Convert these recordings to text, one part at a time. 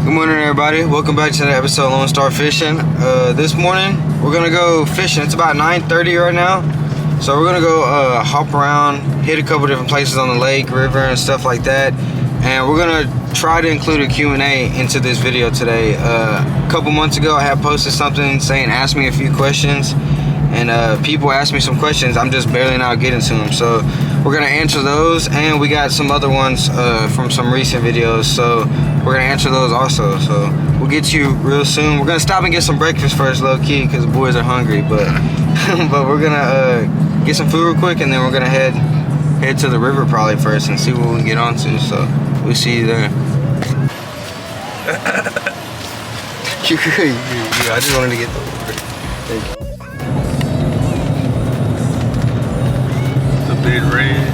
Good morning, everybody. Welcome back to the episode of Lone Star Fishing. This morning we're gonna go fishing. It's about 9:30 right now, so we're gonna go hop around, hit a couple different places on the lake, river, and stuff like that. And we're gonna try to include a Q&A into this video today. A couple months ago, I had posted something saying ask me a few questions, and people asked me some questions. I'm just barely now getting to them, so we're gonna answer those, and we got some other ones from some recent videos, so we're gonna answer those also. So we'll get to you real soon. We're gonna stop and get some breakfast first, low key, because the boys are hungry, but but we're gonna get some food real quick, and then we're gonna head to the river probably first and see what we can get onto. So we'll see you there. I just wanted to get the water. Thank you. Big red.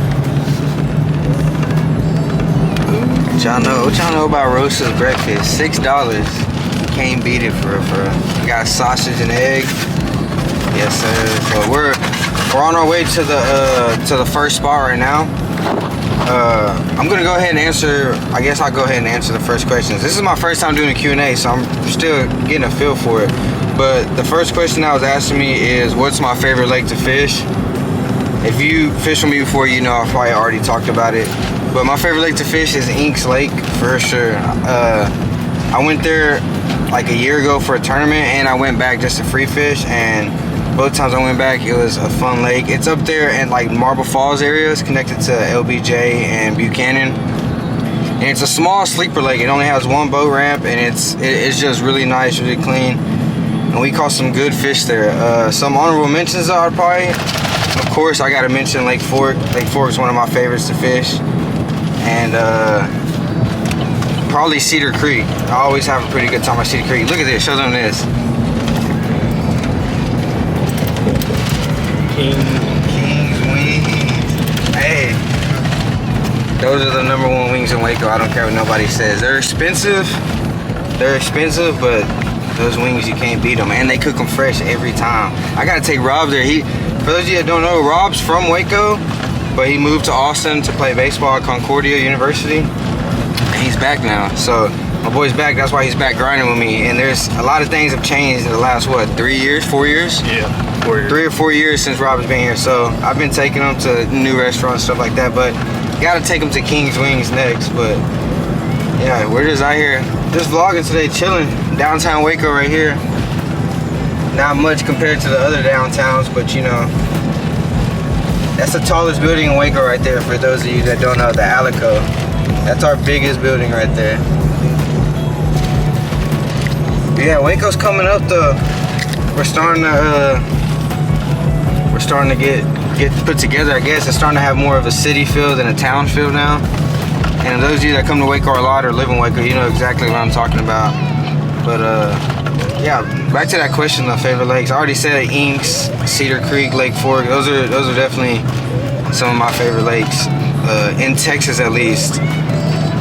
What y'all know about Rosa's breakfast? $6. Can't beat it for real. Got sausage and egg. Yes, sir. So we're on our way to the first spot right now. I'm gonna go ahead and answer. I guess I'll go ahead and answer the first questions. This is my first time doing a Q&A, so I'm still getting a feel for it. But the first question that was asking me is, what's my favorite lake to fish? If you fished with me before, you know I've probably already talked about it. But my favorite lake to fish is Inks Lake, for sure. I went there like a year ago for a tournament, and I went back just to free fish, and both times I went back, it was a fun lake. It's up there in like Marble Falls areas, connected to LBJ and Buchanan. And it's a small sleeper lake. It only has one boat ramp, and it's just really nice, really clean. And we caught some good fish there. Some honorable mentions are probably, of course, I gotta mention Lake Fork. Lake Fork is one of my favorites to fish. And probably Cedar Creek. I always have a pretty good time at Cedar Creek. Look at this, show them this. King's wings. Hey, those are the #1 wings in Waco. I don't care what nobody says. They're expensive, but those wings, you can't beat them, and they cook them fresh every time. I gotta take Rob there. For those of you that don't know, Rob's from Waco, but he moved to Austin to play baseball at Concordia University, and he's back now. So my boy's back. That's why he's back grinding with me. And there's a lot of things have changed in the last 3 years, 4 years? Yeah, 4 years. 3 or 4 years since Rob's been here. So I've been taking him to new restaurants, stuff like that. But gotta take him to King's Wings next. But yeah, we're just out here, just vlogging today, chilling. Downtown Waco right here. Not much compared to the other downtowns, but you know, that's the tallest building in Waco right there, for those of you that don't know, the Alico. That's our biggest building right there. But yeah, Waco's coming up though. We're starting to get put together, I guess. It's starting to have more of a city feel than a town feel now. And those of you that come to Waco a lot or live in Waco, you know exactly what I'm talking about. But yeah, back to that question of favorite lakes. I already said Inks, Cedar Creek, Lake Fork. Those are definitely some of my favorite lakes in Texas, at least.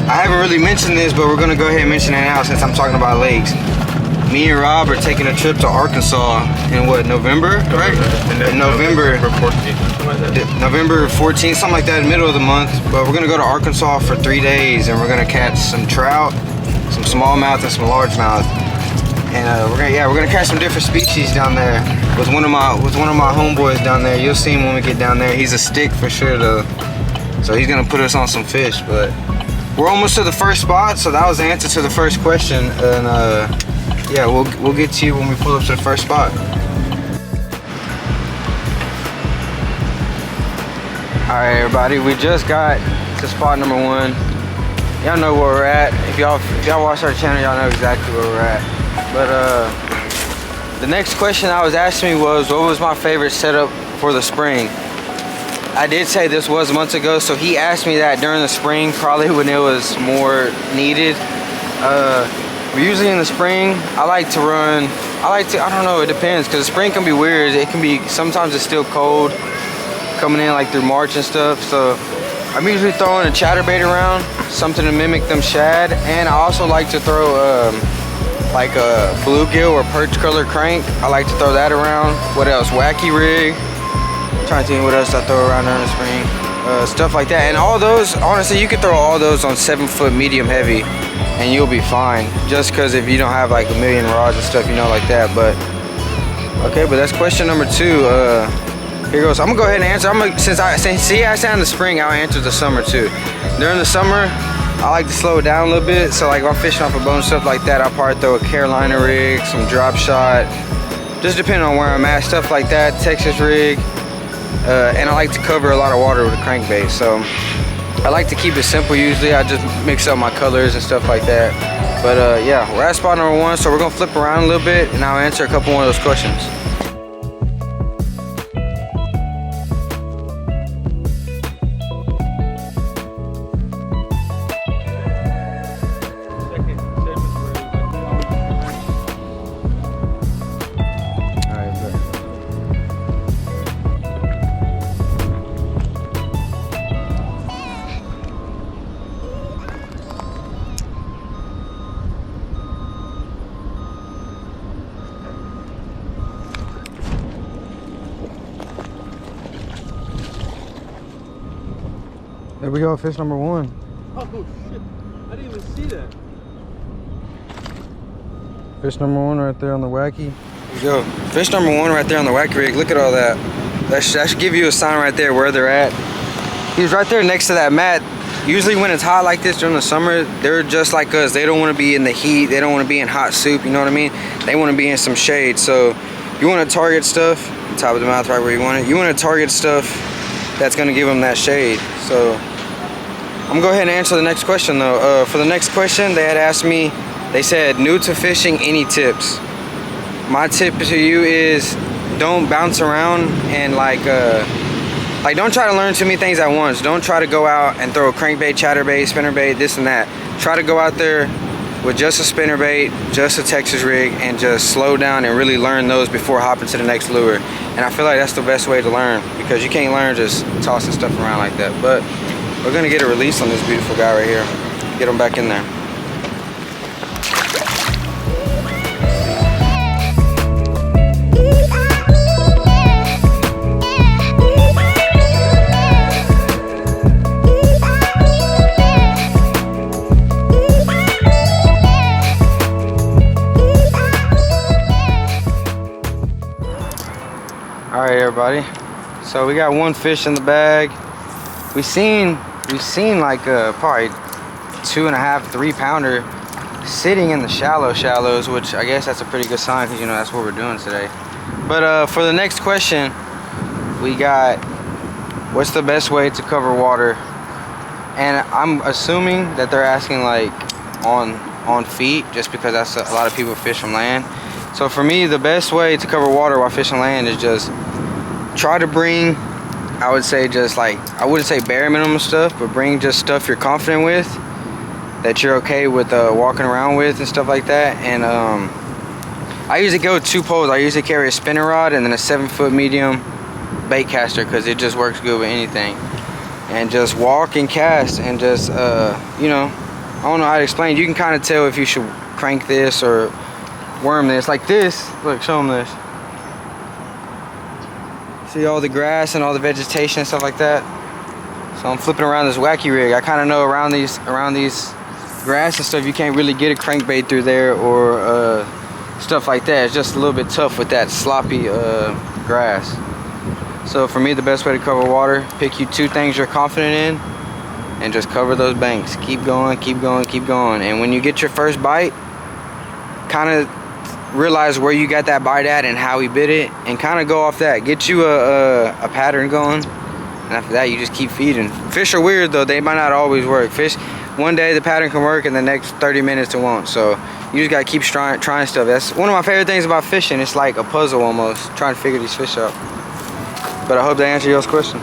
I haven't really mentioned this, but we're gonna go ahead and mention it now since I'm talking about lakes. Me and Rob are taking a trip to Arkansas in what, November, right? In November 14th, November 14th, something like that, in the middle of the month. But we're gonna go to Arkansas for 3 days, and we're gonna catch some trout, some smallmouth, and some largemouth. And we're gonna catch some different species down there with one of my homeboys down there. You'll see him when we get down there. He's a stick for sure though, so he's gonna put us on some fish. But we're almost to the first spot, so that was the answer to the first question. And yeah, we'll get to you when we pull up to the first spot. All right, everybody, we just got to spot #1. Y'all know where we're at. If y'all watch our channel, y'all know exactly where we're at. But the next question I was asking me was, what was my favorite setup for the spring? I did say this was months ago, so he asked me that during the spring, probably when it was more needed. Usually in the spring, I don't know, it depends, because the spring can be weird. It can be, sometimes it's still cold coming in like through March and stuff, so I'm usually throwing a chatterbait around, something to mimic them shad. And I also like to throw like a bluegill or perch color crank. I like to throw that around. What else? Wacky rig. I'm trying to think what else I throw around during the spring. Stuff like that. And all those, honestly, you could throw all those on 7-foot medium heavy, and you'll be fine. Just because if you don't have like a million rods and stuff, you know, like that. But okay, but that's question number 2. Here goes. I'm gonna go ahead and answer. Since he asked that in the spring, I'll answer the summer too. During the summer, I like to slow it down a little bit. So like if I'm fishing off a boat and stuff like that, I'll probably throw a Carolina rig, some drop shot, just depending on where I'm at, stuff like that, Texas rig. And I like to cover a lot of water with a crankbait. So I like to keep it simple usually. I just mix up my colors and stuff like that. But yeah, we're at spot number 1, so we're gonna flip around a little bit and I'll answer a couple more of those questions. There we go, fish number 1. Oh shit, I didn't even see that. Fish number 1 right there on the wacky. There you go. Fish number 1 right there on the wacky rig. Look at all that. That should give you a sign right there where they're at. He's right there next to that mat. Usually when it's hot like this during the summer, they're just like us. They don't want to be in the heat. They don't want to be in hot soup, you know what I mean? They want to be in some shade. So you want to target stuff, top of the mouth right where you want it. You want to target stuff that's going to give them that shade. So I'm gonna go ahead and answer the next question though. For the next question, they had asked me, they said, new to fishing, any tips? My tip to you is don't bounce around and like don't try to learn too many things at once. Don't try to go out and throw a crankbait, chatterbait, spinnerbait, this and that. Try to go out there with just a spinnerbait, just a Texas rig, and just slow down and really learn those before hopping to the next lure. And I feel like that's the best way to learn, because you can't learn just tossing stuff around like that. But we're gonna get a release on this beautiful guy right here. Get him back in there. All right, everybody. So we got 1 fish in the bag. We've seen like probably 2.5, 3 pounder sitting in the shallows, which I guess that's a pretty good sign, because you know that's what we're doing today. But for the next question, we got, what's the best way to cover water? And I'm assuming that they're asking like on feet, just because that's a lot of people fish from land. So for me, the best way to cover water while fishing land is just try to bring, I would say, just like, I wouldn't say bare minimum stuff, but bring just stuff you're confident with, that you're okay with walking around with and stuff like that. And I usually go 2 poles. I usually carry a spinning rod and then a 7-foot medium bait caster, because it just works good with anything. And just walk and cast and just, you know, I don't know how to explain. You can kind of tell if you should crank this or worm this. Like this, look, show them this. See all the grass and all the vegetation and stuff like that. So I'm flipping around this wacky rig. I kind of know around these grass and stuff, you can't really get a crankbait through there or stuff like that. It's just a little bit tough with that sloppy grass. So for me, the best way to cover water, pick you 2 things you're confident in and just cover those banks. Keep going, keep going, keep going. And when you get your first bite, kind of realize where you got that bite at and how he bit it, and kind of go off that. Get you a pattern going, and after that you just keep feeding. Fish are weird though. They might not always work. Fish, one day the pattern can work and the next 30 minutes it won't. So you just gotta keep trying stuff. That's one of my favorite things about fishing. It's like a puzzle almost, trying to figure these fish out. But I hope they answer y'all's question.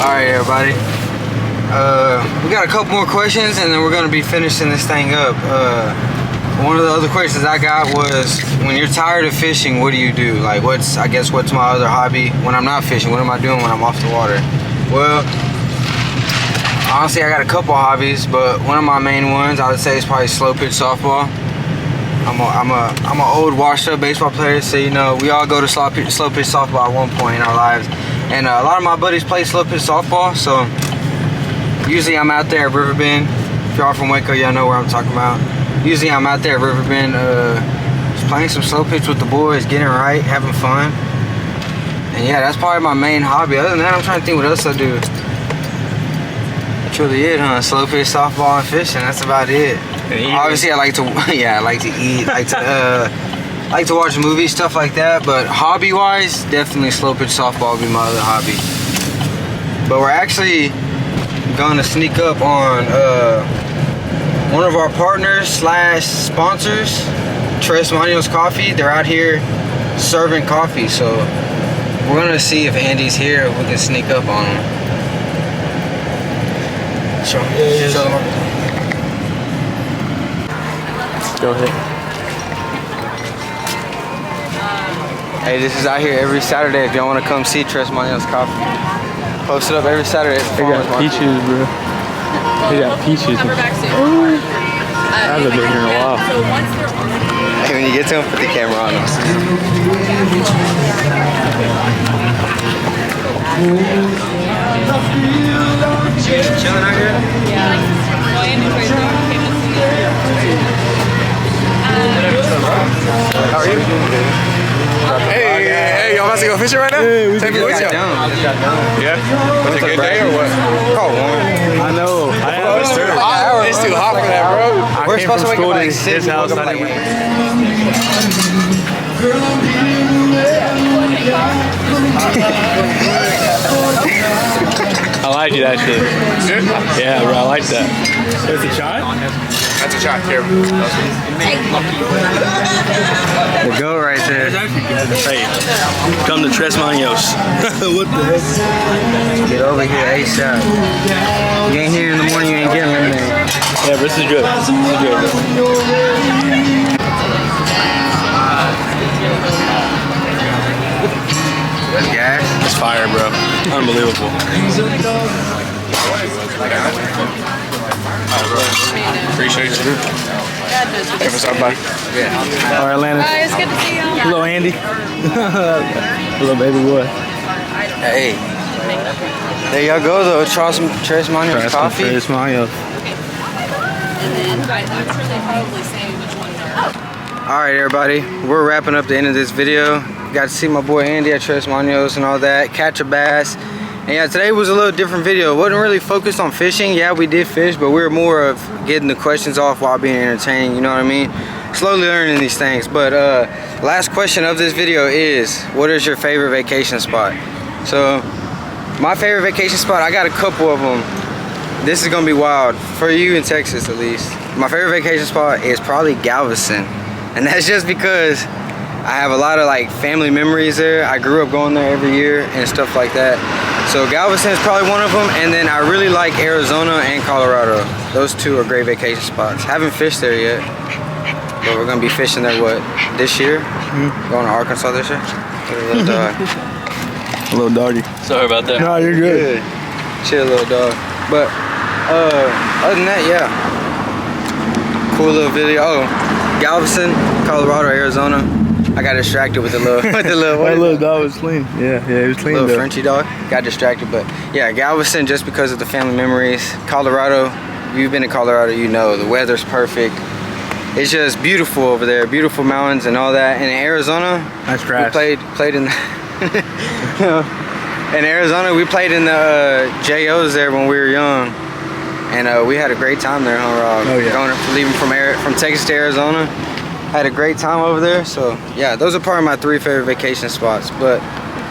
Alright, everybody, we got a couple more questions and then we're gonna be finishing this thing up. one of the other questions I got was, when you're tired of fishing, what do you do? Like, what's my other hobby when I'm not fishing? What am I doing when I'm off the water? Well, honestly, I got a couple hobbies, but one of my main ones I would say is probably slow pitch softball. I'm an old washed up baseball player, so you know we all go to slow pitch softball at one point in our lives, and a lot of my buddies play slow pitch softball. So usually I'm out there at Riverbend. If y'all from Waco, y'all know where I'm talking about. Usually I'm out there at Riverbend, just playing some slow pitch with the boys, getting right, having fun. And yeah, that's probably my main hobby. Other than that, I'm trying to think what else I do. That's really it, huh? Slow pitch softball and fishing. That's about it. Obviously, I like to, yeah, I like to eat, like to watch movies, stuff like that. But hobby-wise, definitely slow pitch softball would be my other hobby. But we're actually going to sneak up on one of our partners slash sponsors, Tres Manos Coffee. They're out here serving coffee, so we're gonna see if Andy's here, if we can sneak up on him. Show them. Go ahead. Hey, this is out here every Saturday if y'all want to come see Tres Manos Coffee. Post it up every Saturday. They got peaches, bro. They got peaches. I haven't been here in a while. Hey, when you get to them, put the camera on them. Chilling out here? How are you? Hey, y'all about to go fishing right now? Hey, take me with you. Yeah? Was it a good day or what? Oh, warm. I know. It's too hot for that, bro. We're supposed to wake up like 6. His house. I like it actually. Good? Yeah, bro, I like that. That's a shot? That's a shot here. The goat right there. Hey, come to Tres Manos. What the heck? Get over here ASAP. You ain't here in the morning, you ain't getting lemonade. Yeah, but this is good. This is good, bro. That's gas. It's fire, bro. Unbelievable. Appreciate you. Hey, what's up, bud? Yeah. All right, Atlanta. It's good to see you. Hello, Andy. Hello, baby boy. Hey. There y'all go though. Try some Tres Manos coffee. Tres Manos. And then I'm sure they probably say which ones are. Alright everybody, we're wrapping up the end of this video. Got to see my boy Andy at Tres Manos and all that, catch a bass. And yeah, today was a little different video. It wasn't really focused on fishing. Yeah, we did fish, but we were more of getting the questions off while being entertaining, you know what I mean? Slowly learning these things. But last question of this video is, what is your favorite vacation spot? So my favorite vacation spot, I got a couple of them. This is gonna be wild for you in Texas at least. My favorite vacation spot is probably Galveston, and that's just because I have a lot of like family memories there. I grew up going there every year and stuff like that. So Galveston is probably one of them, and then I really like Arizona and Colorado. Those two are great vacation spots. Haven't fished there yet, but we're gonna be fishing there this year? Going to Arkansas this year. Get a little dog. A little doggy. Sorry about that. No, you're good. Chill, little dog. But other than that, yeah. Cool little video. Oh, Galveston, Colorado, Arizona. I got distracted with the little, that little dog was clean. Yeah, he was clean. Little though. Frenchie dog. Got distracted, but yeah, Galveston just because of the family memories. Colorado, if you've been to Colorado, you know the weather's perfect. It's just beautiful over there, beautiful mountains and all that. And in Arizona, nice grass. We played in. In Arizona, we played in the JOs there when we were young, and we had a great time there, huh, Rob? Oh yeah. Leaving from Texas to Arizona. Had a great time over there. So yeah, those are probably my 3 favorite vacation spots. But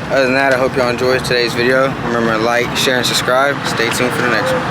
other than that, I hope y'all enjoyed today's video. Remember to like, share, and subscribe. Stay tuned for the next one.